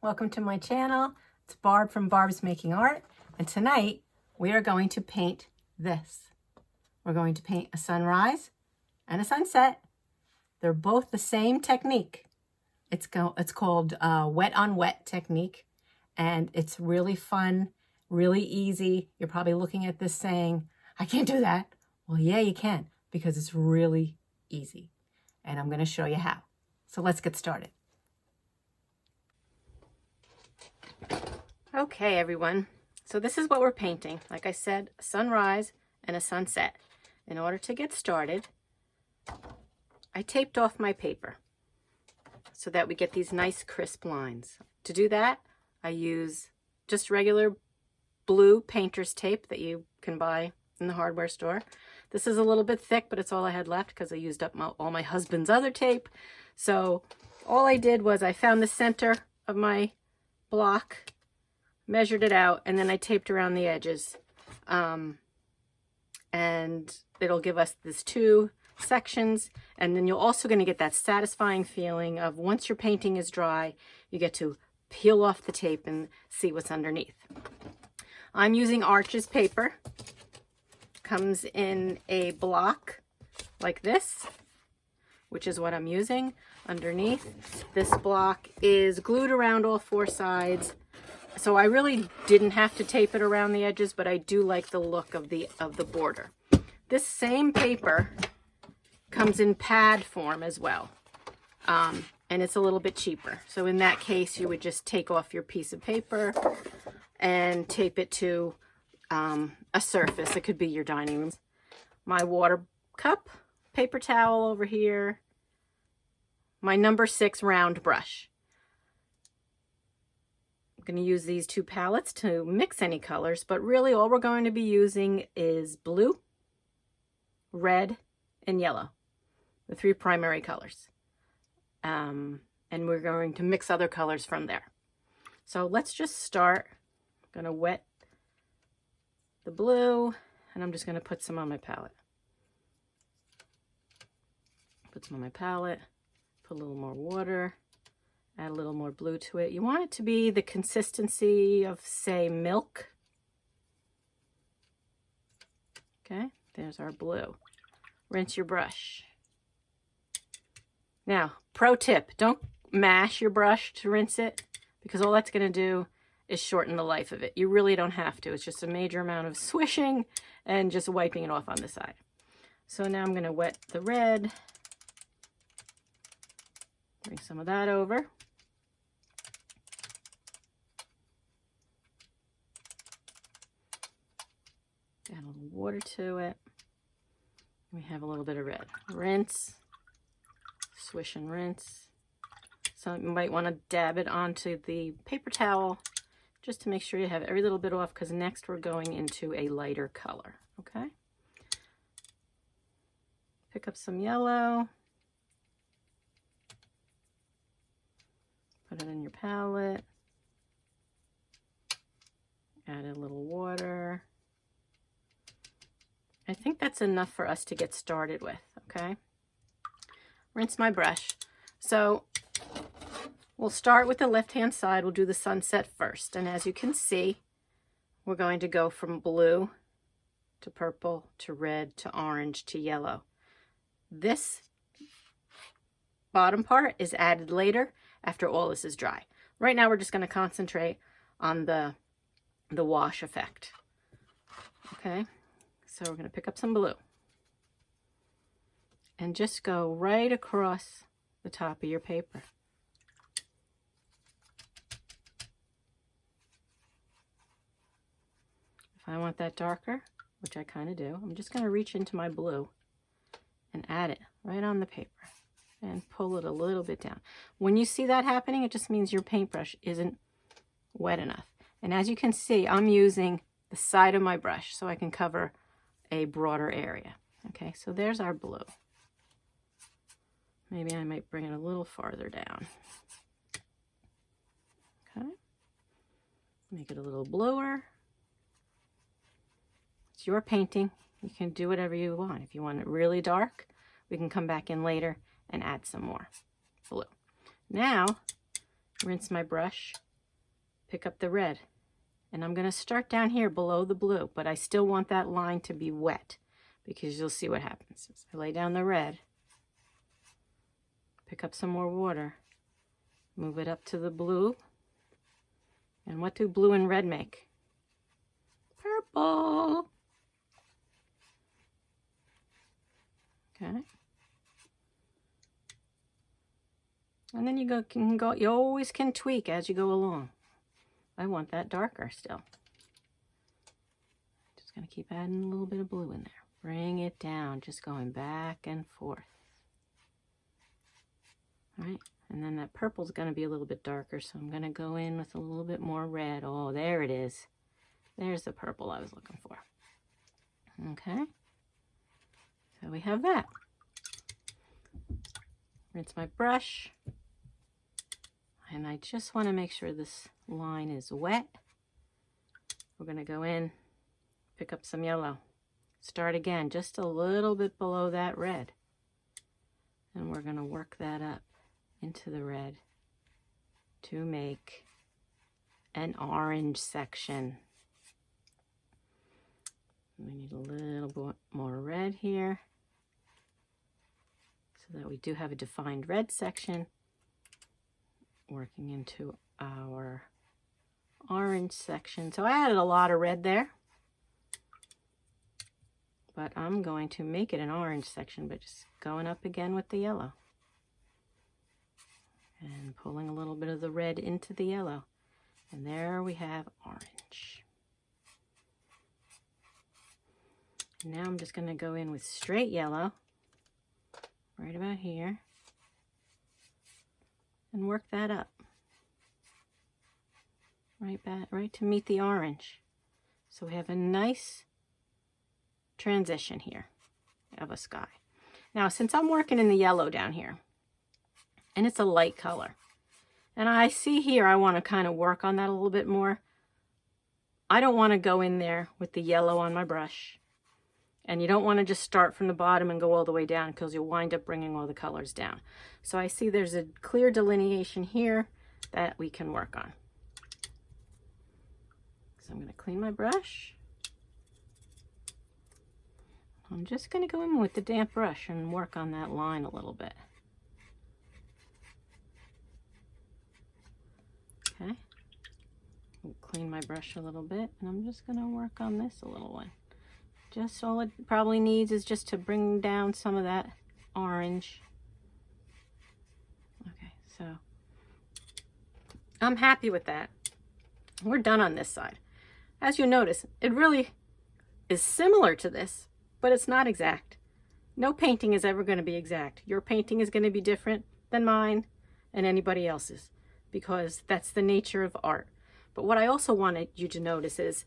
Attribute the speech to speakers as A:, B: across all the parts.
A: welcome to my channel. It's Barb from Barb's Making Art, and tonight we are going to paint this. We're going to paint a sunrise and a sunset. They're both the same technique. It's called wet on wet technique, and it's really fun, really easy. You're probably looking at this saying, I can't do that. Well, yeah, you can, because it's really easy, and I'm going to show you how. So let's get started. Okay, everyone. So this is what we're painting. Like I said, a sunrise and a sunset. In order to get started, I taped off my paper so that we get these nice crisp lines. To do that, I use just regular blue painter's tape that you can buy in the hardware store. This is a little bit thick, but it's all I had left because I used up all my husband's other tape. So all I did was I found the center of my block, measured it out, and then I taped around the edges. And it'll give us these two sections, and then you're also going to get that satisfying feeling of once your painting is dry, you get to peel off the tape and see what's underneath. I'm using Arches paper. Comes in a block like this, which is what I'm using underneath. This block is glued around all four sides, so I really didn't have to tape it around the edges, but I do like the look of the border. This same paper comes in pad form as well, and it's a little bit cheaper. So in that case, you would just take off your piece of paper and tape it to a surface. It could be your dining room. My water cup, paper towel over here, my number 6 round brush. I'm going to use these two palettes to mix any colors, but really all we're going to be using is blue, red, and yellow, the 3 primary colors. And we're going to mix other colors from there. So let's just start. I'm going to wet the blue, and I'm just going to put some on my palette. Put some on my palette, put a little more water, add a little more blue to it. You want it to be the consistency of, say, milk. Okay, there's our blue. Rinse your brush. Now, pro tip, don't mash your brush to rinse it, because all that's going to do is shorten the life of it. You really don't have to. It's just a major amount of swishing and just wiping it off on the side. So now I'm going to wet the red. Bring some of that over. Add a little water to it. We have a little bit of red. Rinse. Swish and rinse. So you might want to dab it onto the paper towel just to make sure you have every little bit off, because next we're going into a lighter color, okay? Pick up some yellow. Put it in your palette. Add a little water. I think that's enough for us to get started with, okay? Rinse my brush. So we'll start with the left-hand side. We'll do the sunset first. And as you can see, we're going to go from blue to purple to red to orange to yellow. This bottom part is added later after all this is dry. Right now, we're just going to concentrate on the wash effect. Okay, so we're going to pick up some blue and just go right across the top of your paper. If I want that darker, which I kind of do, I'm just going to reach into my blue and add it right on the paper and pull it a little bit down. When you see that happening, it just means your paintbrush isn't wet enough. And as you can see, I'm using the side of my brush so I can cover a broader area. Okay, so there's our blue. Maybe I might bring it a little farther down. Okay, make it a little bluer. It's your painting. You can do whatever you want. If you want it really dark, we can come back in later and add some more blue. Now, rinse my brush pick up the red. And I'm going to start down here below the blue, but I still want that line to be wet because you'll see what happens. As I lay down the red, pick up some more water, move it up to the blue. And what do blue and red make? Purple. Okay. And then you always can tweak as you go along. I want that darker still. Just gonna keep adding a little bit of blue in there. Bring it down, just going back and forth. All right, and then that purple's gonna be a little bit darker, so I'm gonna go in with a little bit more red. Oh, there it is. There's the purple I was looking for. Okay, so we have that. Rinse my brush. And I just want to make sure this line is wet. We're going to go in, pick up some yellow. Start again, just a little bit below that red. And we're going to work that up into the red to make an orange section. We need a little bit more red here so that we do have a defined red section. Working into our orange section. So I added a lot of red there, but I'm going to make it an orange section, but just going up again with the yellow and pulling a little bit of the red into the yellow. And there we have orange. And now I'm just going to go in with straight yellow right about here and work that up right to meet the orange. So we have a nice transition here of a sky. Now, since I'm working in the yellow down here, and it's a light color, and I see here I want to kind of work on that a little bit more. I don't want to go in there with the yellow on my brush, and you don't want to just start from the bottom and go all the way down because you'll wind up bringing all the colors down. So I see there's a clear delineation here that we can work on. So I'm going to clean my brush. I'm just going to go in with the damp brush and work on that line a little bit. Okay. I'll clean my brush a little bit, and I'm just going to work on this a little one. Just all it probably needs is just to bring down some of that orange. Okay, so I'm happy with that. We're done on this side. As you notice, it really is similar to this, but it's not exact. No painting is ever going to be exact. Your painting is going to be different than mine and anybody else's because that's the nature of art. But what I also wanted you to notice is,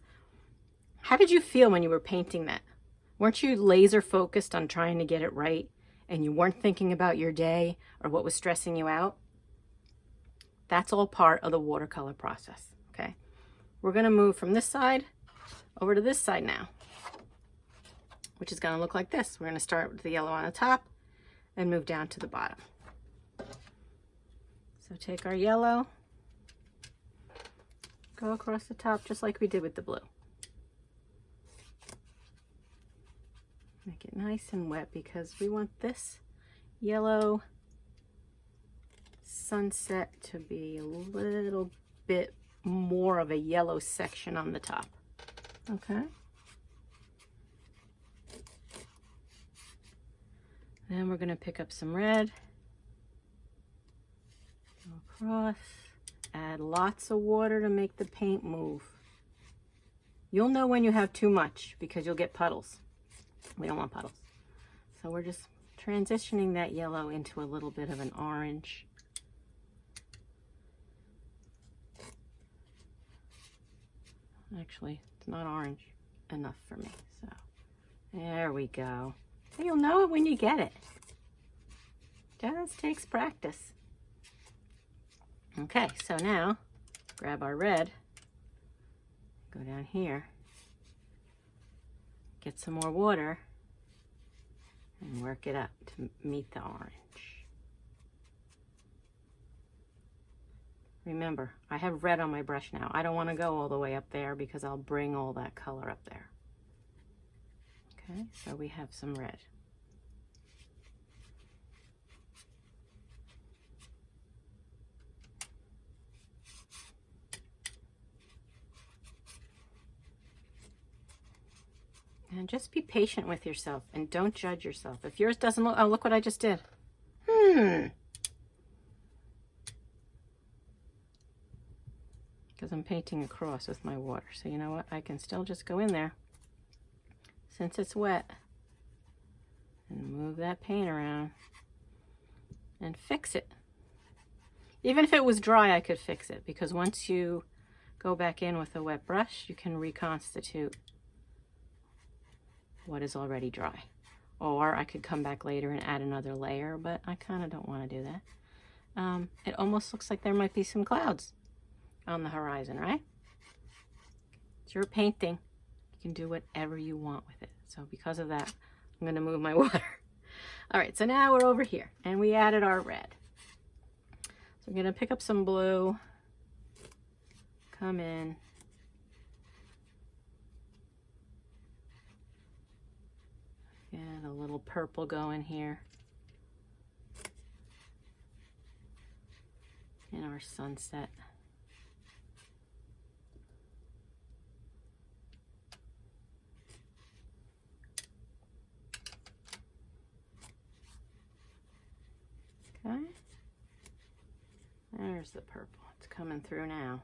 A: how did you feel when you were painting that? Weren't you laser focused on trying to get it right and you weren't thinking about your day or what was stressing you out? That's all part of the watercolor process, okay? We're going to move from this side over to this side now, which is going to look like this. We're going to start with the yellow on the top and move down to the bottom. So take our yellow, go across the top just like we did with the blue. Make it nice and wet because we want this yellow sunset to be a little bit more of a yellow section on the top. Okay. Then we're going to pick up some red, go across, add lots of water to make the paint move. You'll know when you have too much because you'll get puddles. We don't want puddles. So we're just transitioning that yellow into a little bit of an orange. Actually, it's not orange enough for me. So there we go. You'll know it when you get it. Just takes practice. Okay, so now grab our red, go down here, get some more water, and work it up to meet the orange. Remember, I have red on my brush now. I don't want to go all the way up there because I'll bring all that color up there. Okay, so we have some red. And just be patient with yourself and don't judge yourself. If yours doesn't look, oh, look what I just did. Because I'm painting across with my water. So you know what? I can still just go in there since it's wet and move that paint around and fix it. Even if it was dry, I could fix it, because once you go back in with a wet brush, you can reconstitute what is already dry. Or I could come back later and add another layer, but I kind of don't want to do that. It almost looks like there might be some clouds on the horizon, right? It's your painting. You can do whatever you want with it. So because of that, I'm going to move my water. All right, so now we're over here and we added our red. So I'm going to pick up some blue, come in, get a little purple going here in our sunset. Okay, there's the purple. It's coming through now.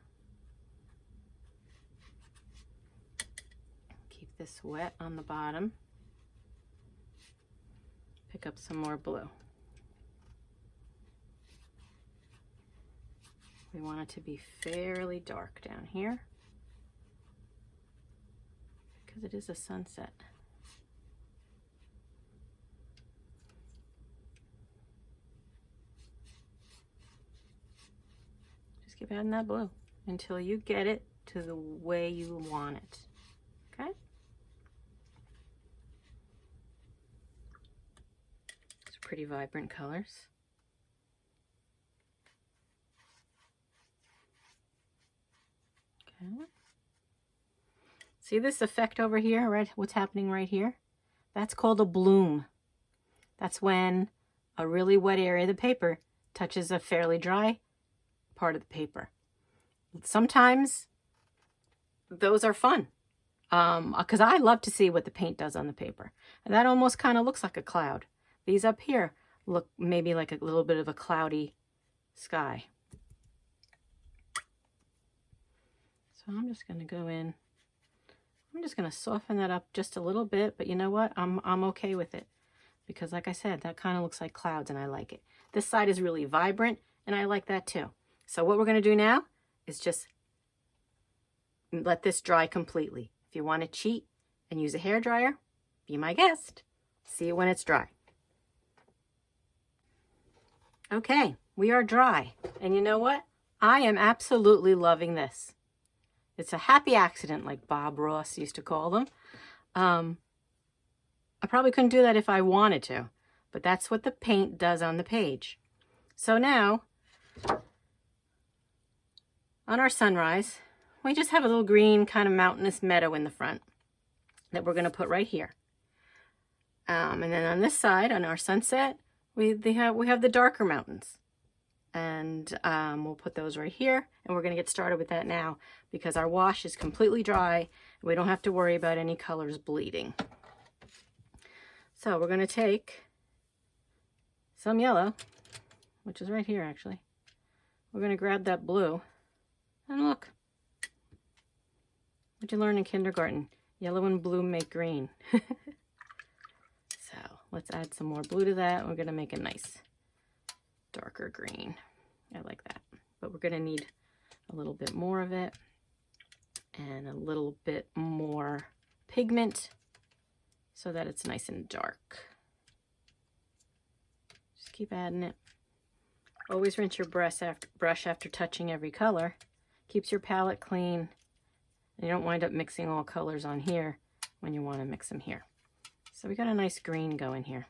A: Keep this wet on the bottom. Pick up some more blue. We want it to be fairly dark down here because it is a sunset. Keep adding that blue until you get it to the way you want it. Okay? It's pretty vibrant colors. Okay. See this effect over here, right? What's happening right here? That's called a bloom. That's when a really wet area of the paper touches a fairly dry part of the paper. Sometimes those are fun because I love to see what the paint does on the paper, and that almost kind of looks like a cloud. These up here look maybe like a little bit of a cloudy sky. So I'm just going to go in. I'm just going to soften that up just a little bit, but you know what? I'm okay with it because, like I said, that kind of looks like clouds and I like it. This side is really vibrant and I like that too. So what we're going to do now is just let this dry completely. If you want to cheat and use a hairdryer, be my guest. See it when it's dry. Okay, we are dry. And you know what? I am absolutely loving this. It's a happy accident, like Bob Ross used to call them. I probably couldn't do that if I wanted to, but that's what the paint does on the page. So now, on our sunrise, we just have a little green kind of mountainous meadow in the front that we're going to put right here. And then on this side, on our sunset, we have the darker mountains. And we'll put those right here. And we're going to get started with that now because our wash is completely dry. We don't have to worry about any colors bleeding. So we're going to take some yellow, which is right here actually. We're going to grab that blue. And look, what'd you learn in kindergarten? Yellow and blue make green. So let's add some more blue to that. We're going to make a nice darker green. I like that. But we're going to need a little bit more of it and a little bit more pigment so that it's nice and dark. Just keep adding it. Always rinse your brush after touching every color. Keeps your palette clean. And you don't wind up mixing all colors on here when you want to mix them here. So we got a nice green going here.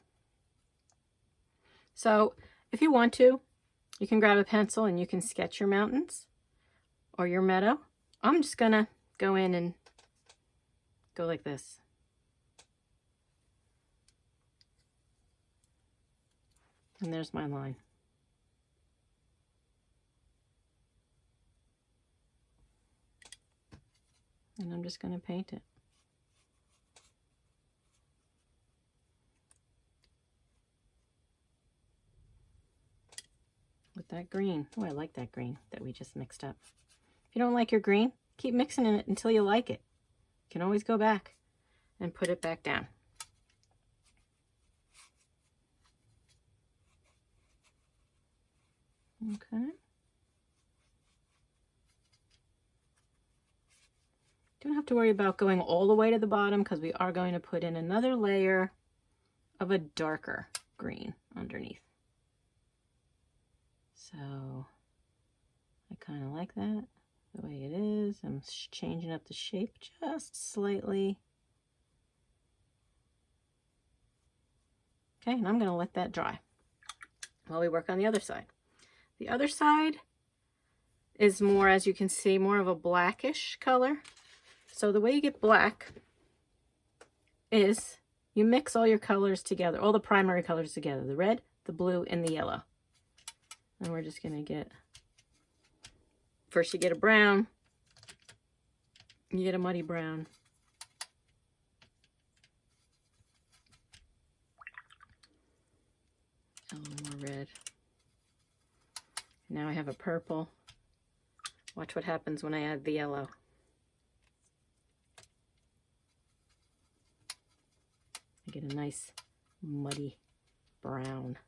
A: So if you want to, You can grab a pencil and you can sketch your mountains or your meadow. I'm just gonna go in and go like this. And there's my line. And I'm just going to paint it. With that green. Oh, I like that green that we just mixed up. If you don't like your green, keep mixing it until you like it. You can always go back and put it back down. Okay. Don't have to worry about going all the way to the bottom because we are going to put in another layer of a darker green underneath. So I kind of like that the way it is. I'm changing up the shape just slightly. Okay, and I'm going to let that dry while we work on the other side. The other side is more, as you can see, more of a blackish color. So the way you get black is you mix all your colors together, all the primary colors together, the red, the blue, and the yellow. And we're just going to get, first you get a brown, you get a muddy brown. A little more red. Now I have a purple. Watch what happens when I add the yellow. I get a nice muddy brown.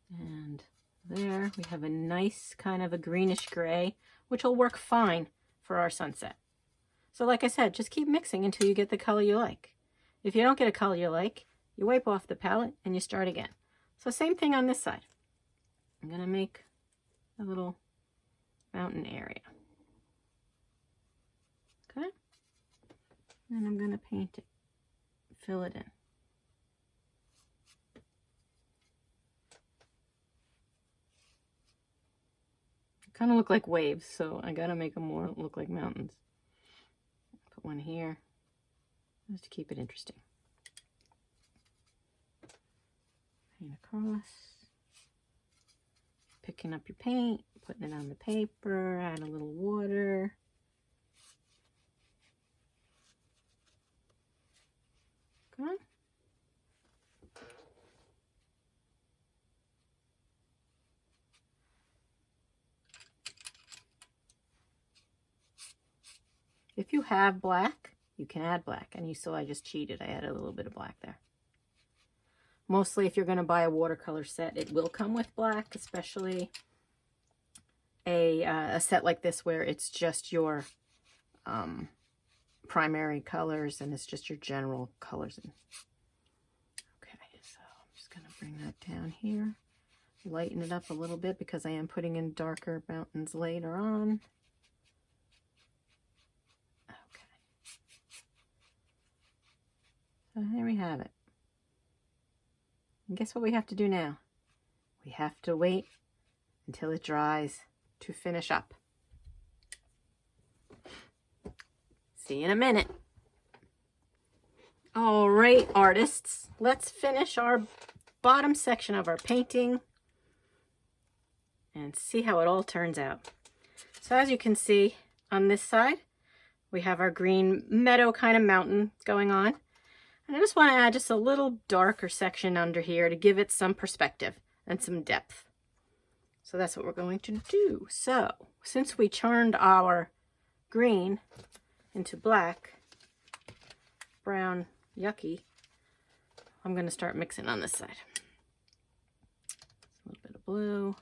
A: And there we have a nice kind of a greenish gray, which will work fine for our sunset. So like I said, just keep mixing until you get the color you like. If you don't get a color you like, you wipe off the palette and you start again. So same thing on this side. I'm going to make a little mountain area. Okay? And I'm going to paint it, fill it in. Kind of look like waves, so I got to make them more look like mountains. Put one here, just to keep it interesting. Paint across. Picking up your paint, putting it on the paper, add a little water. Okay. If you have black, you can add black. And you saw I just cheated. I added a little bit of black there. Mostly if you're going to buy a watercolor set, it will come with black, especially a set like this where it's just your primary colors and it's just your general colors. Okay, so I'm just going to bring that down here. Lighten it up a little bit because I am putting in darker mountains later on. So there we have it. And guess what we have to do now? We have to wait until it dries to finish up. See you in a minute. All right, artists, let's finish our bottom section of our painting and see how it all turns out. So as you can see on this side, we have our green meadow kind of mountain going on. And I just want to add just a little darker section under here to give it some perspective and some depth. So that's what we're going to do. So since we turned our green into black, brown, yucky, I'm going to start mixing on this side. A little bit of blue,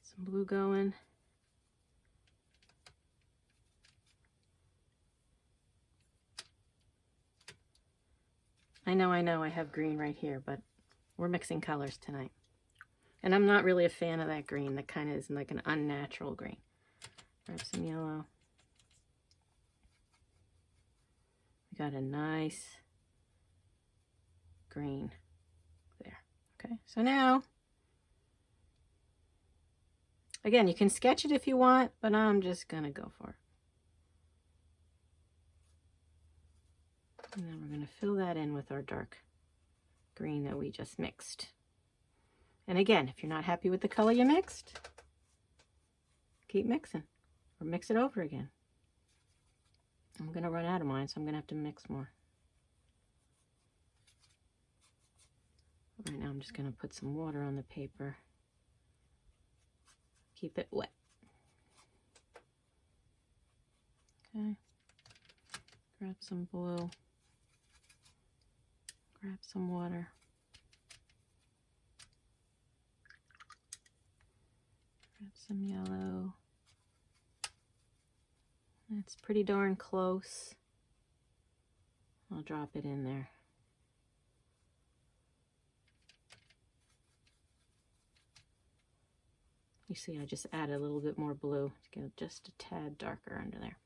A: some blue going. I know I have green right here, but we're mixing colors tonight. And I'm not really a fan of that green. That kind of is like an unnatural green. Grab some yellow. We got a nice green there. Okay, so now, again, you can sketch it if you want, but I'm just gonna go for it. And then we're gonna fill that in with our dark green that we just mixed. And again, if you're not happy with the color you mixed, keep mixing or mix it over again. I'm gonna run out of mine, so I'm gonna have to mix more. Right now I'm just gonna put some water on the paper. Keep it wet. Okay. Grab some blue. Grab some water. Grab some yellow. That's pretty darn close. I'll drop it in there. You see, I just added a little bit more blue to get just a tad darker under there.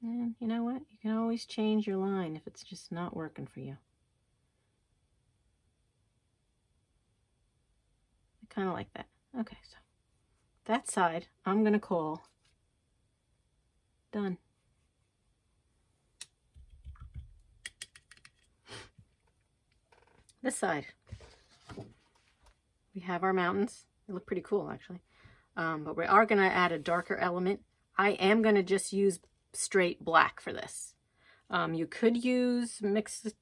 A: And you know what? You can always change your line if it's just not working for you. I kind of like that. Okay, so that side I'm going to call done. This side, we have our mountains. They look pretty cool, actually. But we are going to add a darker element. I am going to just use straight black for this. You could mix it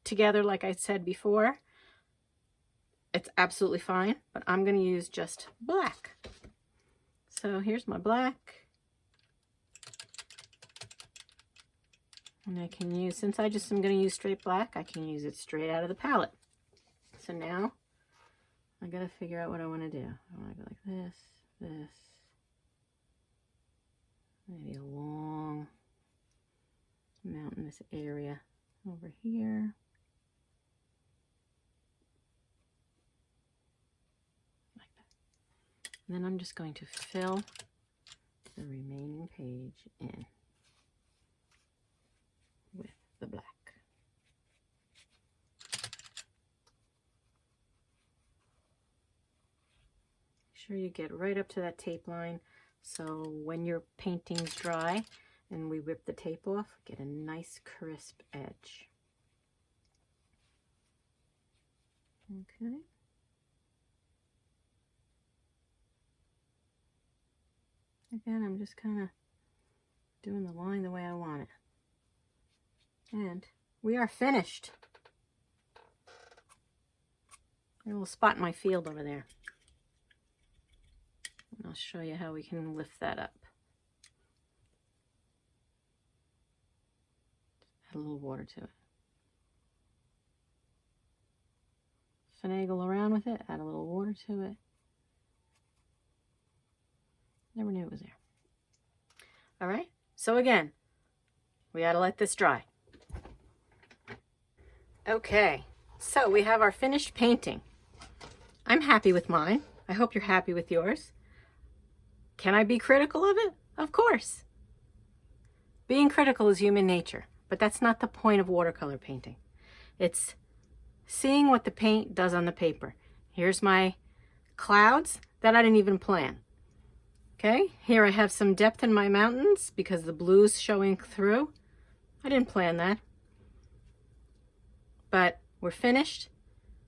A: together like I said before. It's absolutely fine, but I'm going to use just black. So here's my black. And I can use, since I just am going to use straight black, I can use it straight out of the palette. So now I got to figure out what I want to do. I want to go like this, maybe a long mountainous area over here. Like that. And then I'm just going to fill the remaining page in with the black. Make sure you get right up to that tape line, so when your painting's dry and we rip the tape off, get a nice crisp edge. Okay. Again, I'm just kind of doing the line the way I want it. And we are finished. A little spot in my field over there. And I'll show you how we can lift that up. Add a little water to it. Finagle around with it, add a little water to it. Never knew it was there. All right, so again, we gotta let this dry. Okay, so we have our finished painting. I'm happy with mine. I hope you're happy with yours. Can I be critical of it? Of course. Being critical is human nature, but that's not the point of watercolor painting. It's seeing what the paint does on the paper. Here's my clouds that I didn't even plan. Okay, here I have some depth in my mountains because the blue's showing through. I didn't plan that. But we're finished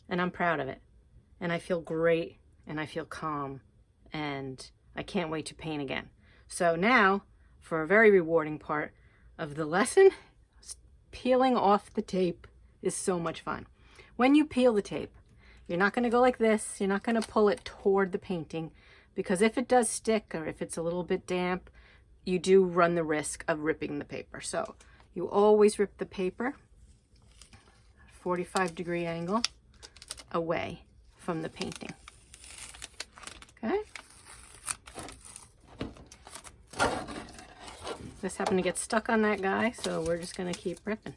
A: and I'm proud of it. And I feel great and I feel calm and I can't wait to paint again. So now, for a very rewarding part of the lesson, peeling off the tape is so much fun. When you peel the tape, you're not going to go like this. You're not going to pull it toward the painting, because if it does stick or if it's a little bit damp, you do run the risk of ripping the paper. So you always rip the paper 45-degree angle away from the painting. Okay? This happened to get stuck on that guy, so we're just going to keep ripping.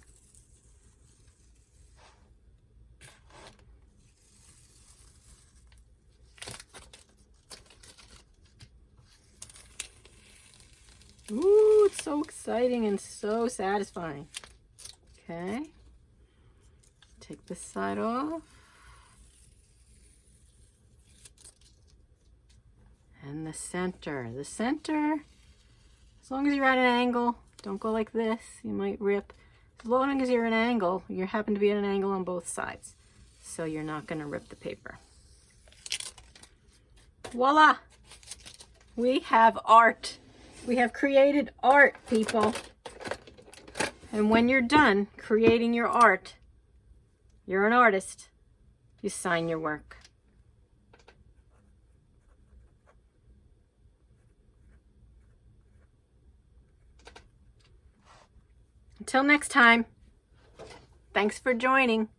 A: Ooh, it's so exciting and so satisfying. Okay. Take this side off. And the center. The center, as long as you're at an angle, don't go like this, you might rip. As long as you're at an angle, you happen to be at an angle on both sides, so you're not going to rip the paper. Voila! We have art. We have created art, people. And when you're done creating your art, you're an artist. You sign your work. Until next time, thanks for joining.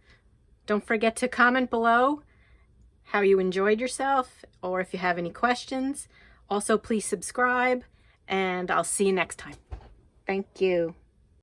A: Don't forget to comment below how you enjoyed yourself or if you have any questions. Also, please subscribe, and I'll see you next time. Thank you.